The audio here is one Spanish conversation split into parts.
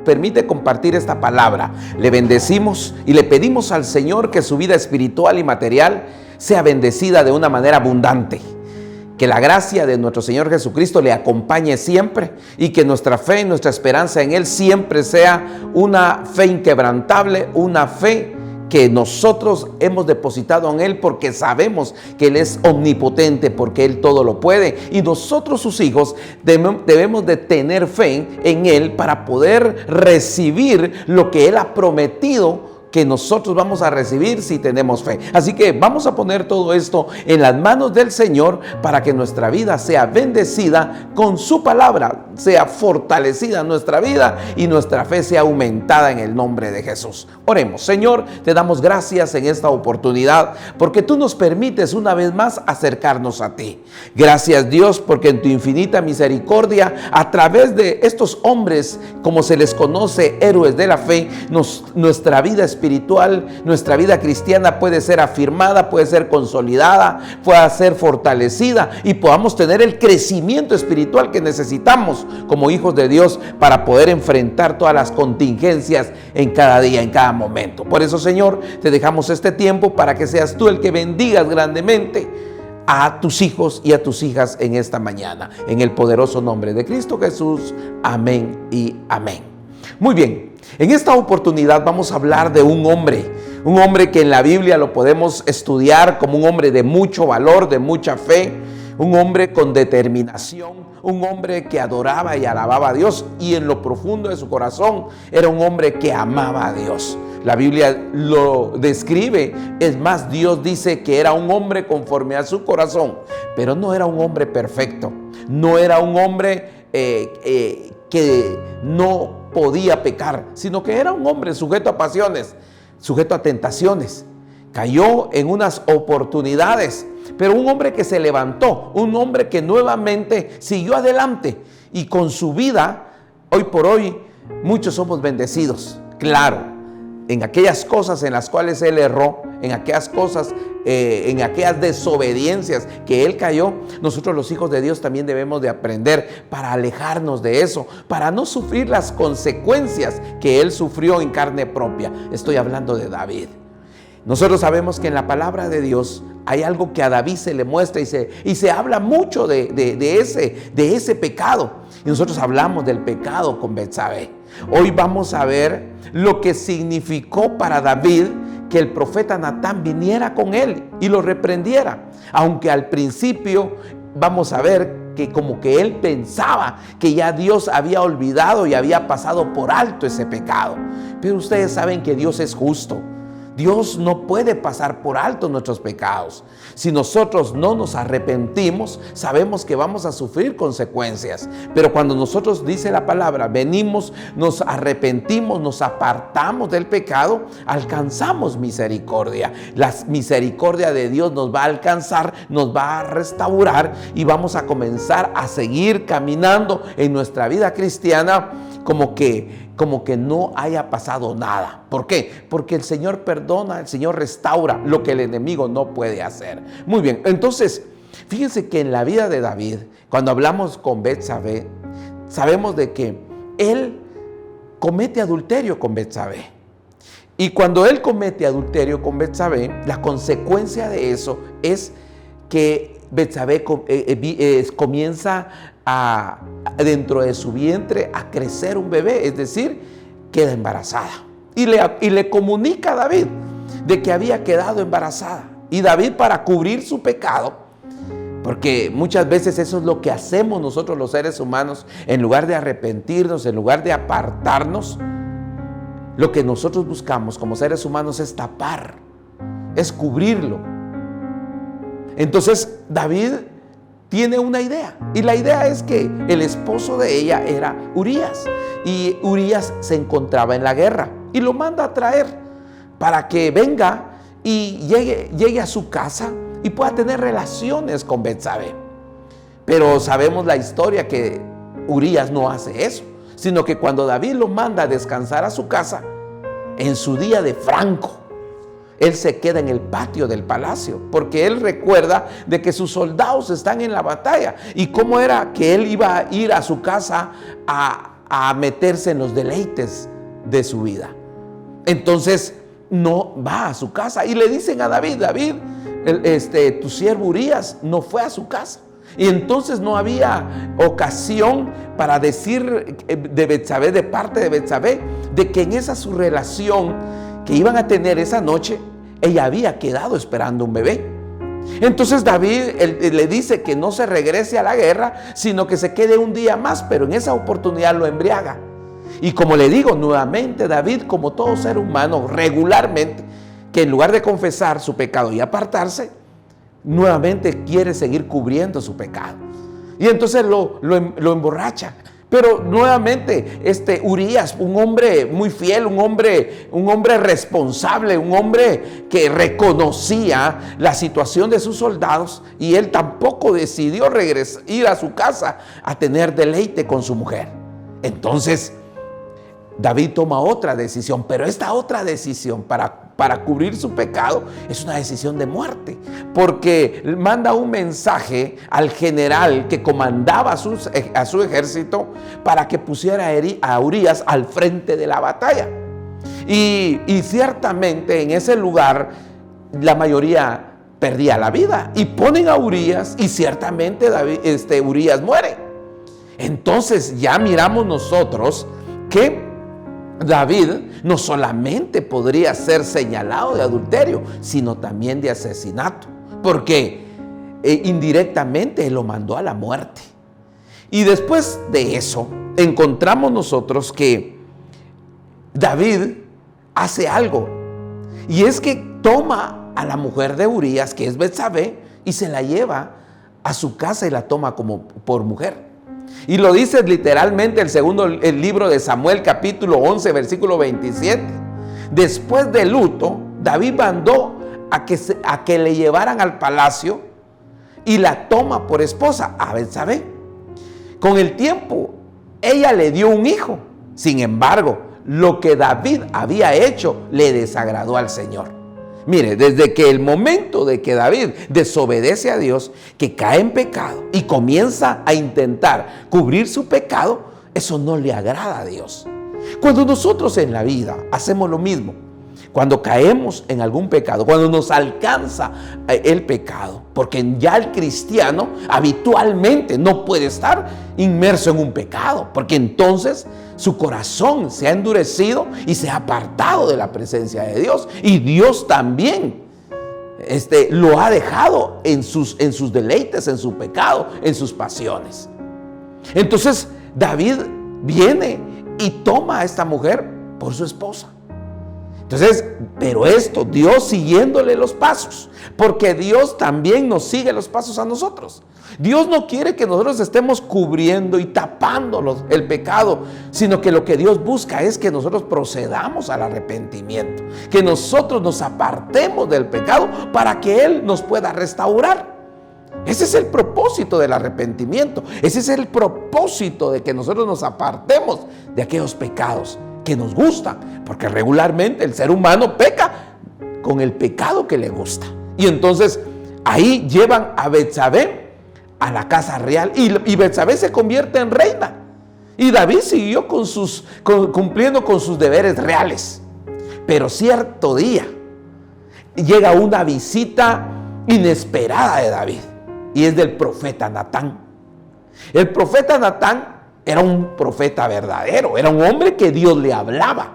permite compartir esta palabra. Le bendecimos y le pedimos al Señor que su vida espiritual y material sea bendecida de una manera abundante. Que la gracia de nuestro Señor Jesucristo le acompañe siempre y que nuestra fe y nuestra esperanza en Él siempre sea una fe inquebrantable, una fe que nosotros hemos depositado en Él porque sabemos que Él es omnipotente, porque Él todo lo puede, y nosotros sus hijos debemos de tener fe en Él para poder recibir lo que Él ha prometido que nosotros vamos a recibir si tenemos fe. Así que vamos a poner todo esto en las manos del Señor para que nuestra vida sea bendecida con su palabra, sea fortalecida nuestra vida y nuestra fe sea aumentada en el nombre de Jesús. Oremos. Señor, te damos gracias en esta oportunidad porque tú nos permites una vez más acercarnos a ti. Gracias, Dios, porque en tu infinita misericordia, a través de estos hombres, como se les conoce, héroes de la fe, nuestra vida espiritual, nuestra vida cristiana puede ser afirmada, puede ser consolidada, puede ser fortalecida y podamos tener el crecimiento espiritual que necesitamos como hijos de Dios para poder enfrentar todas las contingencias en cada día, en cada momento. Por eso, Señor, te dejamos este tiempo para que seas tú el que bendigas grandemente a tus hijos y a tus hijas en esta mañana. En el poderoso nombre de Cristo Jesús. Amén y amén. Muy bien. En esta oportunidad vamos a hablar de un hombre que en la Biblia lo podemos estudiar como un hombre de mucho valor, de mucha fe, un hombre con determinación, un hombre que adoraba y alababa a Dios y en lo profundo de su corazón era un hombre que amaba a Dios. La Biblia lo describe, es más, Dios dice que era un hombre conforme a su corazón, pero no era un hombre perfecto, no era un hombre que no podía pecar, sino que era un hombre sujeto a pasiones, sujeto a tentaciones. Cayó en unas oportunidades, pero un hombre que se levantó, un hombre que nuevamente siguió adelante y con su vida, hoy por hoy, muchos somos bendecidos. Claro, en aquellas cosas en las cuales él erró, en aquellas cosas, en aquellas desobediencias que él cayó, nosotros los hijos de Dios también debemos de aprender para alejarnos de eso, para no sufrir las consecuencias que él sufrió en carne propia. Estoy hablando de David. Nosotros sabemos que en la palabra de Dios hay algo que a David se le muestra y se habla mucho de ese pecado. Y nosotros hablamos del pecado con Betsabé. Hoy vamos a ver lo que significó para David que el profeta Natán viniera con él y lo reprendiera. Aunque al principio vamos a ver que como que él pensaba que ya Dios había olvidado y había pasado por alto ese pecado. Pero ustedes saben que Dios es justo. Dios no puede pasar por alto nuestros pecados. Si nosotros no nos arrepentimos, sabemos que vamos a sufrir consecuencias. Pero cuando nosotros, dice la palabra, venimos, nos arrepentimos, nos apartamos del pecado, alcanzamos misericordia. La misericordia de Dios nos va a alcanzar, nos va a restaurar y vamos a comenzar a seguir caminando en nuestra vida cristiana como que no haya pasado nada. ¿Por qué? Porque el Señor perdona, el Señor restaura lo que el enemigo no puede hacer. Muy bien, entonces, fíjense que en la vida de David, cuando hablamos con Betsabé, sabemos de que él comete adulterio con Betsabé. Y cuando él comete adulterio con Betsabé, la consecuencia de eso es que Betsabé comienza dentro de su vientre a crecer un bebé, es decir, queda embarazada. Y le comunica a David de que había quedado embarazada. Y David, para cubrir su pecado, porque muchas veces eso es lo que hacemos nosotros los seres humanos, en lugar de arrepentirnos, en lugar de apartarnos, lo que nosotros buscamos como seres humanos es tapar, es cubrirlo. Entonces David tiene una idea, y la idea es que el esposo de ella era Urías, y Urías se encontraba en la guerra, y lo manda a traer para que venga y llegue a su casa y pueda tener relaciones con Betsabé. Pero sabemos la historia que Urías no hace eso, sino que cuando David lo manda a descansar a su casa, en su día de franco, él se queda en el patio del palacio, porque él recuerda de que sus soldados están en la batalla. ¿Y cómo era que él iba a ir a su casa a a meterse en los deleites de su vida. Entonces no va a su casa y le dicen a David: David, tu siervo Urías no fue a su casa. Y entonces no había ocasión para decir de Betsabé, de parte de Betsabé, de que en esa su relación que iban a tener esa noche, ella había quedado esperando un bebé. Entonces David le dice que no se regrese a la guerra, sino que se quede un día más, pero en esa oportunidad lo embriaga. Y como le digo nuevamente, David, como todo ser humano, regularmente, que en lugar de confesar su pecado y apartarse, nuevamente quiere seguir cubriendo su pecado. Y entonces lo emborracha. Pero nuevamente, Urías, un hombre muy fiel, un hombre responsable, un hombre que reconocía la situación de sus soldados, y él tampoco decidió ir a su casa a tener deleite con su mujer. Entonces David toma otra decisión, pero esta otra decisión para cubrir su pecado es una decisión de muerte, porque manda un mensaje al general que comandaba a su ejército para que pusiera a Urías al frente de la batalla. Y ciertamente en ese lugar la mayoría perdía la vida, y ponen a Urías, y ciertamente Urías muere. Entonces ya miramos nosotros que David no solamente podría ser señalado de adulterio, sino también de asesinato, porque indirectamente él lo mandó a la muerte. Y después de eso encontramos nosotros que David hace algo, y es que toma a la mujer de Urías, que es Betsabé, y se la lleva a su casa y la toma como por mujer. Y lo dice literalmente el libro de Samuel, capítulo 11, versículo 27. Después del luto, David mandó a que le llevaran al palacio y la toma por esposa a Betsabé. Con el tiempo, ella le dio un hijo. Sin embargo, lo que David había hecho le desagradó al Señor. Mire, desde que el momento de que David desobedece a Dios, que cae en pecado y comienza a intentar cubrir su pecado, eso no le agrada a Dios. Cuando nosotros en la vida hacemos lo mismo, cuando caemos en algún pecado, cuando nos alcanza el pecado, porque ya el cristiano habitualmente no puede estar inmerso en un pecado, porque entonces su corazón se ha endurecido y se ha apartado de la presencia de Dios, y Dios también lo ha dejado en sus deleites, en su pecado, en sus pasiones. Entonces David viene y toma a esta mujer por su esposa. Entonces, pero esto, Dios siguiéndole los pasos, porque Dios también nos sigue los pasos a nosotros. Dios no quiere que nosotros estemos cubriendo y tapando el pecado, sino que lo que Dios busca es que nosotros procedamos al arrepentimiento, que nosotros nos apartemos del pecado para que Él nos pueda restaurar. Ese es el propósito del arrepentimiento, ese es el propósito de que nosotros nos apartemos de aquellos pecados que nos gustan, porque regularmente el ser humano peca con el pecado que le gusta. Y entonces ahí llevan a Betsabé a la casa real, y Betsabé se convierte en reina, y David siguió cumpliendo con sus deberes reales. Pero cierto día llega una visita inesperada de David, y es del profeta Natán. El profeta Natán era un profeta verdadero, era un hombre que Dios le hablaba.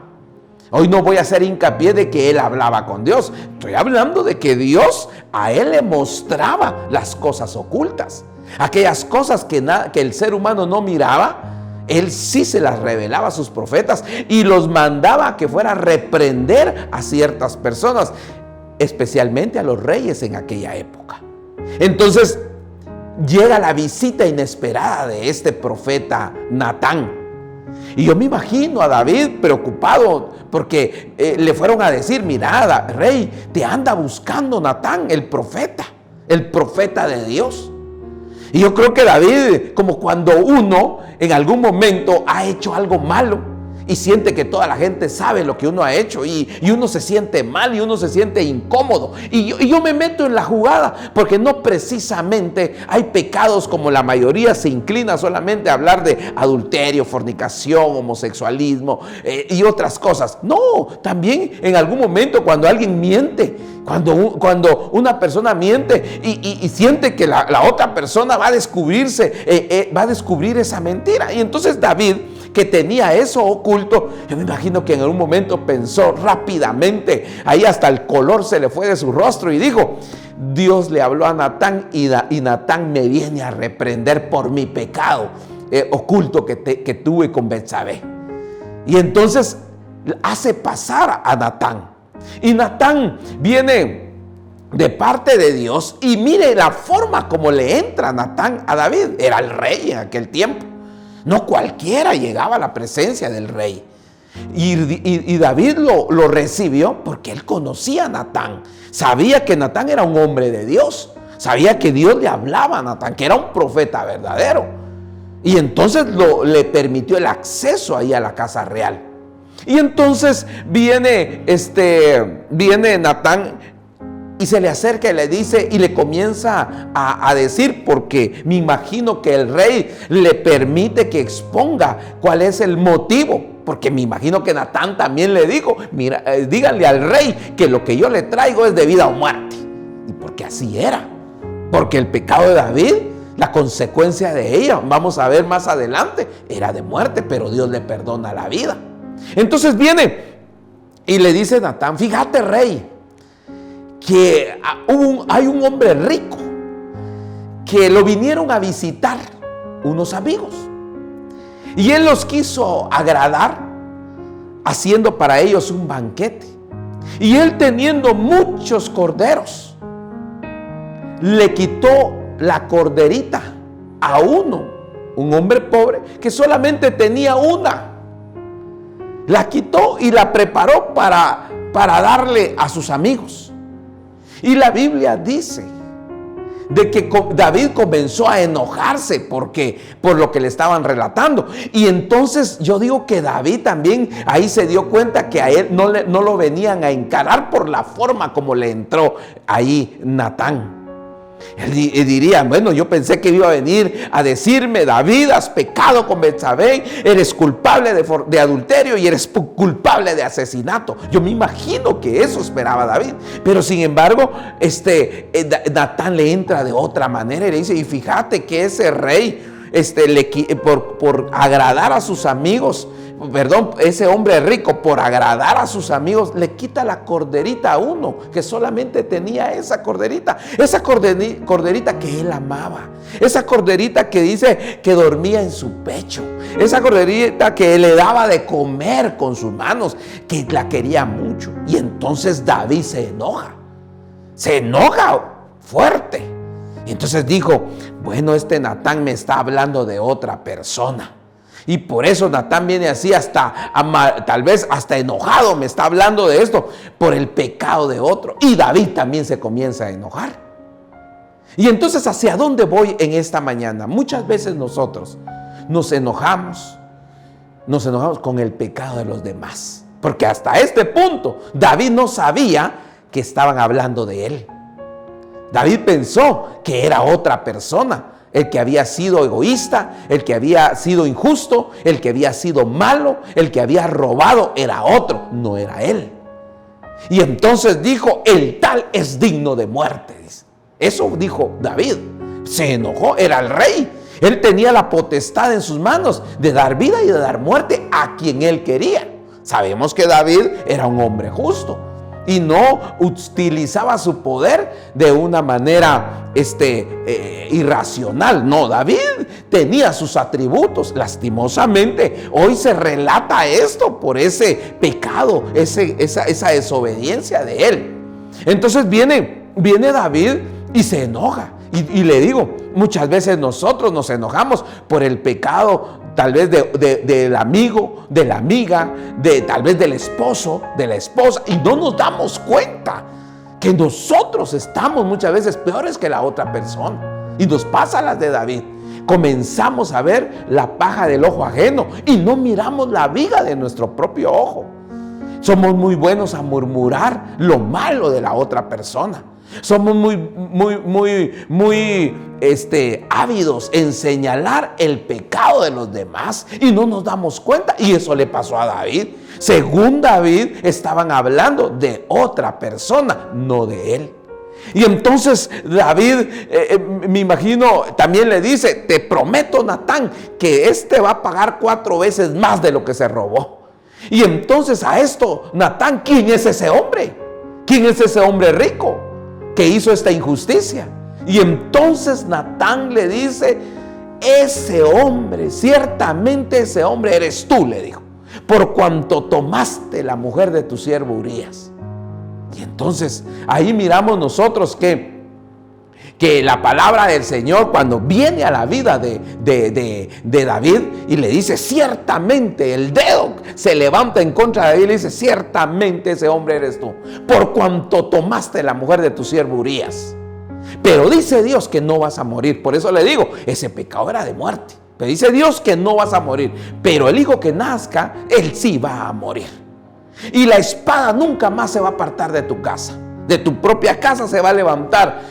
Hoy no voy a hacer hincapié de que él hablaba con Dios. Estoy hablando de que Dios a él le mostraba las cosas ocultas. Aquellas cosas que el ser humano no miraba, él sí se las revelaba a sus profetas y los mandaba a que fuera a reprender a ciertas personas, especialmente a los reyes en aquella época. Entonces llega la visita inesperada de este profeta Natán. Y yo me imagino a David preocupado porque le fueron a decir: mira, rey, te anda buscando Natán, el profeta de Dios. Y yo creo que David, como cuando uno en algún momento ha hecho algo malo y siente que toda la gente sabe lo que uno ha hecho y uno se siente mal y uno se siente incómodo. Y yo me meto en la jugada porque no precisamente hay pecados como la mayoría se inclina solamente a hablar de adulterio, fornicación, homosexualismo y otras cosas. No, también en algún momento cuando alguien miente, cuando una persona miente y siente que la otra persona va a descubrir esa mentira. Y entonces David, que tenía eso oculto, yo me imagino que en algún momento pensó rápidamente, ahí hasta el color se le fue de su rostro y dijo: Dios le habló a Natán y Natán me viene a reprender por mi pecado oculto que tuve con Betsabé. Y entonces hace pasar a Natán. Y Natán viene de parte de Dios y mire la forma como le entra Natán a David. Era el rey en aquel tiempo. No cualquiera llegaba a la presencia del rey. Y David lo recibió porque él conocía a Natán. Sabía que Natán era un hombre de Dios. Sabía que Dios le hablaba a Natán, que era un profeta verdadero. Y entonces le permitió el acceso ahí a la casa real. Y entonces viene Natán y se le acerca y le dice y le comienza a decir, porque me imagino que el rey le permite que exponga cuál es el motivo, porque me imagino que Natán también le dijo: mira, díganle al rey que lo que yo le traigo es de vida o muerte. Y porque así era, porque el pecado de David, la consecuencia de ella, vamos a ver más adelante, era de muerte, pero Dios le perdona la vida. Entonces viene y le dice Natán: fíjate, rey, que hay un hombre rico que lo vinieron a visitar unos amigos y él los quiso agradar haciendo para ellos un banquete, y él, teniendo muchos corderos, le quitó la corderita a un hombre pobre que solamente tenía una. La quitó y la preparó para darle a sus amigos. Y la Biblia dice de que David comenzó a enojarse por lo que le estaban relatando. Y entonces yo digo que David también ahí se dio cuenta que a él no lo venían a encarar por la forma como le entró ahí Natán. Él diría: bueno, yo pensé que iba a venir a decirme: David, has pecado con Betsabé, eres culpable de adulterio y eres culpable de asesinato. Yo me imagino que eso esperaba David. Pero sin embargo, Natán le entra de otra manera y le dice: y fíjate que ese rey, por agradar a sus amigos, ese hombre rico, por agradar a sus amigos, le quita la corderita a uno que solamente tenía esa corderita que él amaba, esa corderita que dice que dormía en su pecho, esa corderita que le daba de comer con sus manos, que la quería mucho. Y entonces David se enoja fuerte. Y entonces dijo: bueno, Natán me está hablando de otra persona. Y por eso Natán viene así, tal vez hasta enojado, me está hablando de esto por el pecado de otro. Y David también se comienza a enojar. Y entonces, ¿hacia dónde voy en esta mañana? Muchas veces nosotros nos enojamos con el pecado de los demás. Porque hasta este punto David no sabía que estaban hablando de él. David pensó que era otra persona, el que había sido egoísta, el que había sido injusto, el que había sido malo, el que había robado era otro, no era él. Y entonces dijo: el tal es digno de muerte. Eso dijo David. Se enojó, era el rey. Él tenía la potestad en sus manos de dar vida y de dar muerte a quien él quería. Sabemos que David era un hombre justo y no utilizaba su poder de una manera irracional. No, David tenía sus atributos. Lastimosamente, hoy se relata esto por ese pecado, esa desobediencia de él. Entonces viene David y se enoja. Y le digo, muchas veces nosotros nos enojamos por el pecado, tal vez del amigo, de la amiga, tal vez del esposo, de la esposa, y no nos damos cuenta que nosotros estamos muchas veces peores que la otra persona. Y nos pasa las de David. comenzamos a ver la paja del ojo ajeno y no miramos la viga de nuestro propio ojo. Somos muy buenos a murmurar lo malo de la otra persona. Somos muy ávidos en señalar el pecado de los demás y no nos damos cuenta. Y eso le pasó a David. Según David, estaban hablando de otra persona, no de él. Y entonces David, me imagino, también le dice: te prometo, Natán, que este va a pagar 4 veces más de lo que se robó. Y entonces a esto, Natán, ¿quién es ese hombre? ¿Quién es ese hombre rico que hizo esta injusticia? Y entonces Natán le dice: ese hombre, ciertamente ese hombre eres tú, le dijo, por cuanto tomaste la mujer de tu siervo Urías. Y entonces ahí miramos nosotros que la palabra del Señor, cuando viene a la vida de David y le dice: ciertamente, el dedo se levanta en contra de David y le dice: ciertamente ese hombre eres tú, por cuanto tomaste la mujer de tu siervo Urías. Pero dice Dios que no vas a morir. Por eso le digo, ese pecado era de muerte. Pero dice Dios que no vas a morir, pero el hijo que nazca, él sí va a morir. Y la espada nunca más se va a apartar de tu casa. De tu propia casa se va a levantar,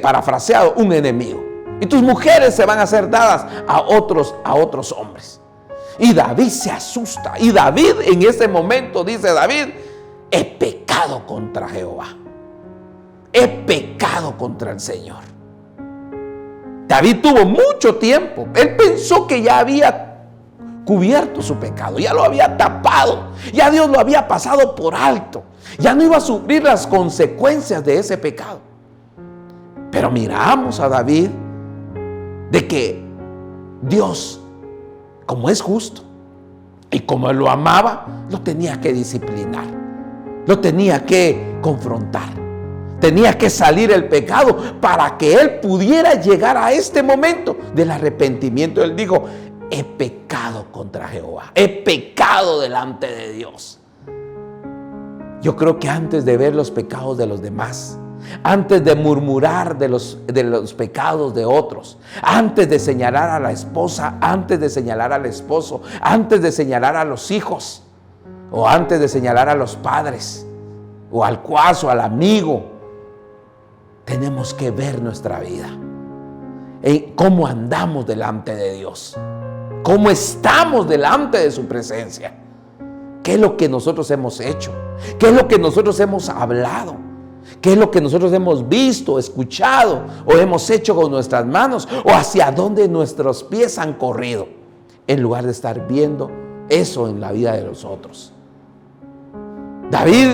parafraseado, un enemigo. Y tus mujeres se van a ser dadas a otros hombres. Y David se asusta. Y David, en ese momento, dice David: he pecado contra Jehová. He pecado contra el Señor. David tuvo mucho tiempo. Él pensó que ya había cubierto su pecado, ya lo había tapado, ya Dios lo había pasado por alto, ya no iba a sufrir las consecuencias de ese pecado. Pero miramos a David de que Dios, como es justo y como él lo amaba, lo tenía que disciplinar, lo tenía que confrontar, tenía que salir el pecado para que él pudiera llegar a este momento del arrepentimiento. Él dijo: he pecado contra Jehová, he pecado delante de Dios. Yo creo que antes de ver los pecados de los demás, antes de murmurar de los pecados de otros, antes de señalar a la esposa, antes de señalar al esposo, antes de señalar a los hijos, o antes de señalar a los padres, o al cuazo, al amigo, tenemos que ver nuestra vida, cómo andamos delante de Dios, cómo estamos delante de su presencia, qué es lo que nosotros hemos hecho, qué es lo que nosotros hemos hablado, qué es lo que nosotros hemos visto, escuchado o hemos hecho con nuestras manos, o hacia dónde nuestros pies han corrido, en lugar de estar viendo eso en la vida de los otros. David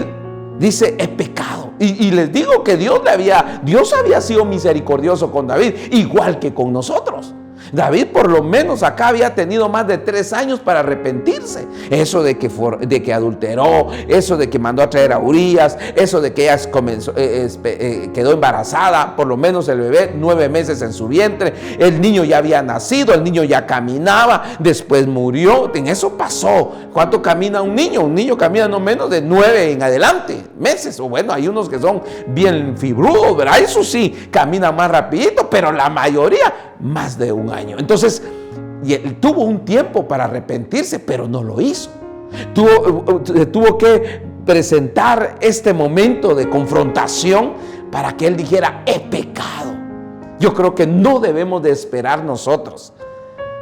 dice: he pecado. Y les digo que Dios había sido misericordioso con David, igual que con nosotros. David por lo menos acá había tenido más de 3 años para arrepentirse. Eso de que adulteró, eso de que mandó a traer a Urías, eso de que ella quedó embarazada, por lo menos el bebé 9 meses en su vientre, el niño ya había nacido, el niño ya caminaba, después murió. En eso pasó. ¿Cuánto camina un niño? Un niño camina no menos de 9 en adelante meses, o bueno, hay unos que son bien fibrudos, ¿verdad? Eso sí, camina más rapidito, pero la mayoría más de 1 año. Entonces, él tuvo un tiempo para arrepentirse, pero no lo hizo. Tuvo que presentar este momento de confrontación para que él dijera: he pecado. Yo creo que no debemos de esperar nosotros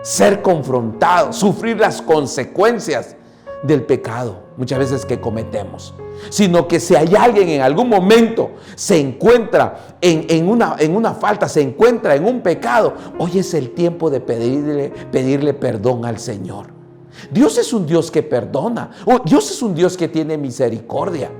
ser confrontados, sufrir las consecuencias del pecado muchas veces que cometemos, sino que si hay alguien en algún momento se encuentra en una falta, se encuentra en un pecado, hoy es el tiempo de pedirle perdón al Señor. Dios es un Dios que perdona, Dios es un Dios que tiene misericordia.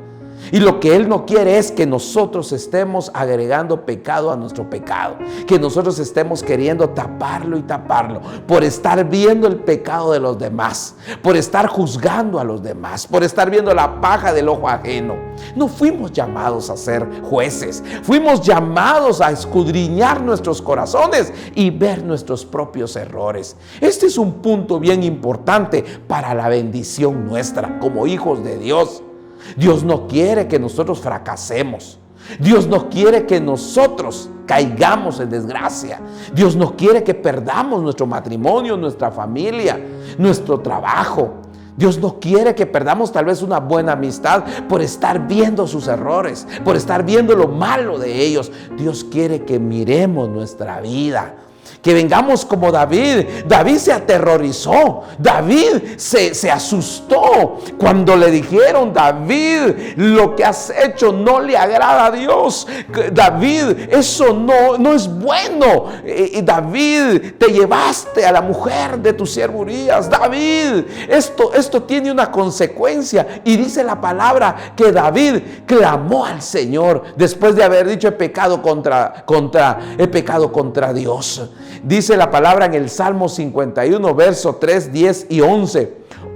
Y lo que Él no quiere es que nosotros estemos agregando pecado a nuestro pecado, que nosotros estemos queriendo taparlo y taparlo, por estar viendo el pecado de los demás, por estar juzgando a los demás, por estar viendo la paja del ojo ajeno. No fuimos llamados a ser jueces, fuimos llamados a escudriñar nuestros corazones y ver nuestros propios errores. Este es un punto bien importante para la bendición nuestra como hijos de Dios. Dios no quiere que nosotros fracasemos. Dios no quiere que nosotros caigamos en desgracia. Dios no quiere que perdamos nuestro matrimonio, nuestra familia, nuestro trabajo. Dios no quiere que perdamos tal vez una buena amistad por estar viendo sus errores, por estar viendo lo malo de ellos. Dios quiere que miremos nuestra vida, que vengamos como David. David se aterrorizó, David se asustó cuando le dijeron: David, lo que has hecho no le agrada a Dios. David, eso no es bueno. David, te llevaste a la mujer de tu siervo Urías. David, esto tiene una consecuencia. Y dice la palabra que David clamó al Señor después de haber dicho: he pecado contra Dios. Dice la palabra en el Salmo 51, verso 3, 10 y 11.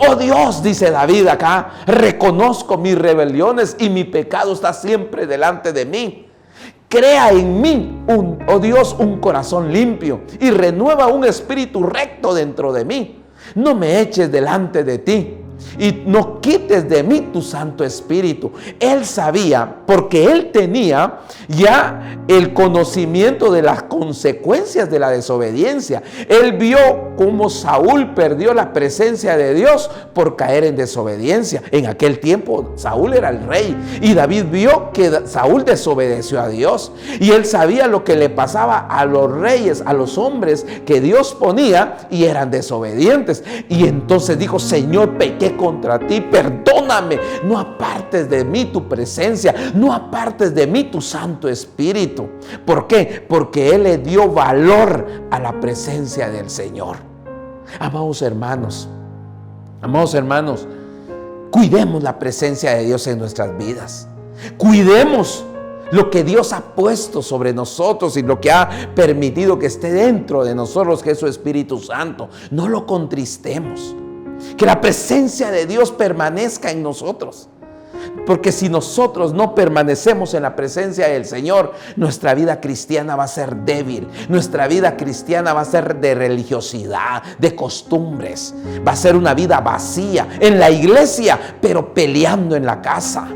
Oh Dios, dice David acá, reconozco mis rebeliones y mi pecado está siempre delante de mí. Crea en mí, oh Dios, un corazón limpio y renueva un espíritu recto dentro de mí. No me eches delante de ti y no quites de mí tu Santo Espíritu. Él sabía, porque él tenía ya el conocimiento de las consecuencias de la desobediencia. Él vio cómo Saúl perdió la presencia de Dios por caer en desobediencia. En aquel tiempo Saúl era el rey y David vio que Saúl desobedeció a Dios, y él sabía lo que le pasaba a los reyes, a los hombres que Dios ponía y eran desobedientes. Y entonces dijo: Señor, pequé contra ti, perdóname, no apartes de mí tu presencia, no apartes de mí tu Santo Espíritu. ¿Por qué? Porque él le dio valor a la presencia del Señor. Amados hermanos, cuidemos la presencia de Dios en nuestras vidas. Cuidemos lo que Dios ha puesto sobre nosotros y lo que ha permitido que esté dentro de nosotros, que es su Espíritu Santo. No lo contristemos. Que la presencia de Dios permanezca en nosotros. Porque si nosotros no permanecemos en la presencia del Señor, nuestra vida cristiana va a ser débil. Nuestra vida cristiana va a ser de religiosidad, de costumbres. Va a ser una vida vacía en la iglesia, pero peleando en la casa.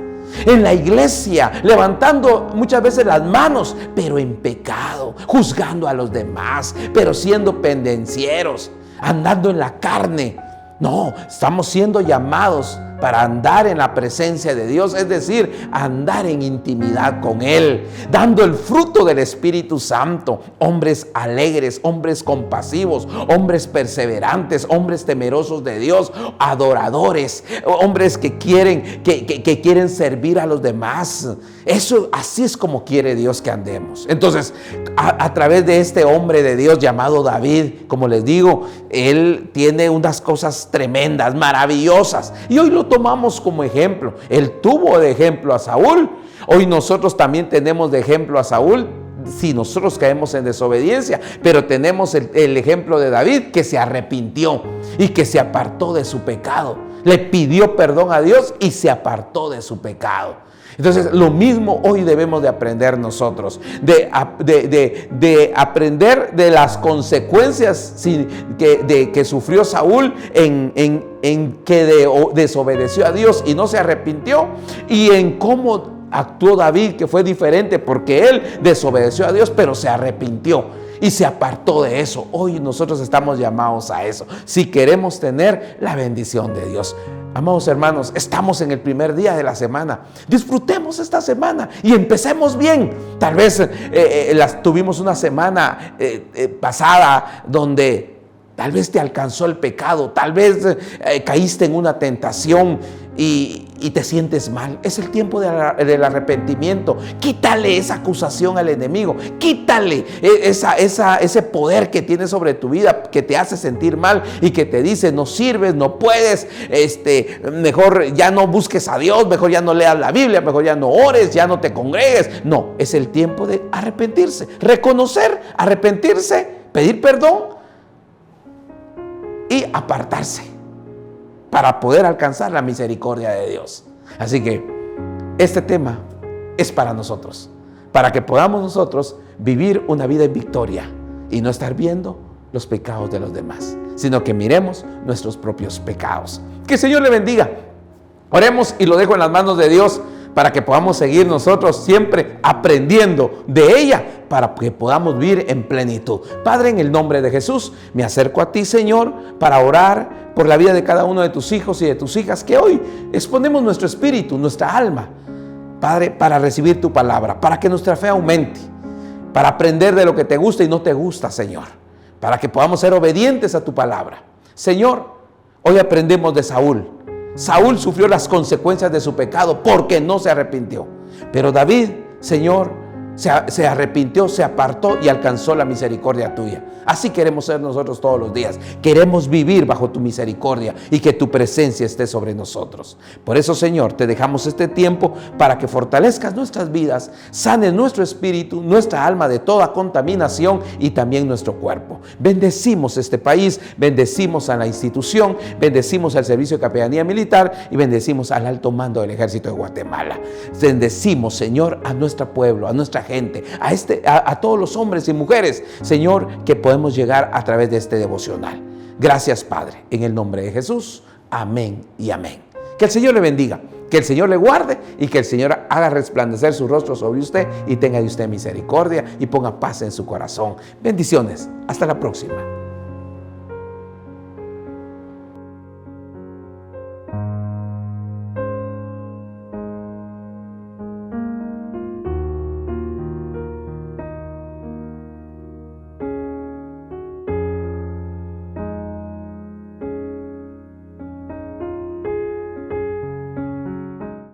En la iglesia, levantando muchas veces las manos, pero en pecado, juzgando a los demás, pero siendo pendencieros, andando en la carne. No, estamos siendo llamados para andar en la presencia de Dios, es decir, andar en intimidad con Él, dando el fruto del Espíritu Santo. Hombres alegres, hombres compasivos, hombres perseverantes, hombres temerosos de Dios, adoradores, hombres que quieren servir a los demás. Eso, así es como quiere Dios que andemos. Entonces, a través de este hombre de Dios llamado David, como les digo, él tiene unas cosas tremendas, maravillosas, y hoy lo tomamos como ejemplo. Él tuvo de ejemplo a Saúl. Hoy nosotros también tenemos de ejemplo a Saúl si nosotros caemos en desobediencia, pero tenemos el ejemplo de David, que se arrepintió y que se apartó de su pecado. Le pidió perdón a Dios y se apartó de su pecado. Entonces, lo mismo hoy debemos de aprender nosotros, de aprender de las consecuencias que sufrió Saúl en que desobedeció a Dios y no se arrepintió, y en cómo actuó David, que fue diferente porque él desobedeció a Dios, pero se arrepintió y se apartó de eso. Hoy nosotros estamos llamados a eso, si queremos tener la bendición de Dios. Amados hermanos, estamos en el primer día de la semana. Disfrutemos esta semana y empecemos bien. Tal vez tuvimos una semana pasada donde tal vez te alcanzó el pecado, tal vez caíste en una tentación y te sientes mal. Es el tiempo del arrepentimiento. Quítale esa acusación al enemigo. Quítale ese poder que tiene sobre tu vida, que te hace sentir mal y que te dice: no sirves, no puedes, mejor ya no busques a Dios, mejor ya no leas la Biblia, mejor ya no ores, ya no te congregues. No, es el tiempo de arrepentirse, reconocer, arrepentirse, pedir perdón y apartarse para poder alcanzar la misericordia de Dios. Así que este tema es para nosotros, para que podamos nosotros vivir una vida en victoria y no estar viendo los pecados de los demás, sino que miremos nuestros propios pecados. Que el Señor le bendiga. Oremos y lo dejo en las manos de Dios para que podamos seguir nosotros siempre aprendiendo de ella, para que podamos vivir en plenitud. Padre, en el nombre de Jesús, me acerco a ti, Señor, para orar por la vida de cada uno de tus hijos y de tus hijas, que hoy exponemos nuestro espíritu, nuestra alma, Padre, para recibir tu palabra, para que nuestra fe aumente, para aprender de lo que te gusta y no te gusta, Señor, para que podamos ser obedientes a tu palabra. Señor, hoy aprendemos de Saúl. Saúl sufrió las consecuencias de su pecado porque no se arrepintió. Pero David, Señor, se arrepintió, se apartó y alcanzó la misericordia tuya. Así queremos ser nosotros todos los días. Queremos vivir bajo tu misericordia y que tu presencia esté sobre nosotros. Por eso, Señor, te dejamos este tiempo para que fortalezcas nuestras vidas, sanes nuestro espíritu, nuestra alma de toda contaminación y también nuestro cuerpo. Bendecimos este país, bendecimos a la institución, bendecimos al Servicio de Capellanía Militar y bendecimos al alto mando del Ejército de Guatemala. Bendecimos, Señor, a nuestro pueblo, a nuestra gente, a todos los hombres y mujeres, Señor, que podemos llegar a través de este devocional. Gracias, Padre, en el nombre de Jesús. Amén y amén. Que el Señor le bendiga, que el Señor le guarde y que el Señor haga resplandecer su rostro sobre usted y tenga de usted misericordia y ponga paz en su corazón. Bendiciones. Hasta la próxima.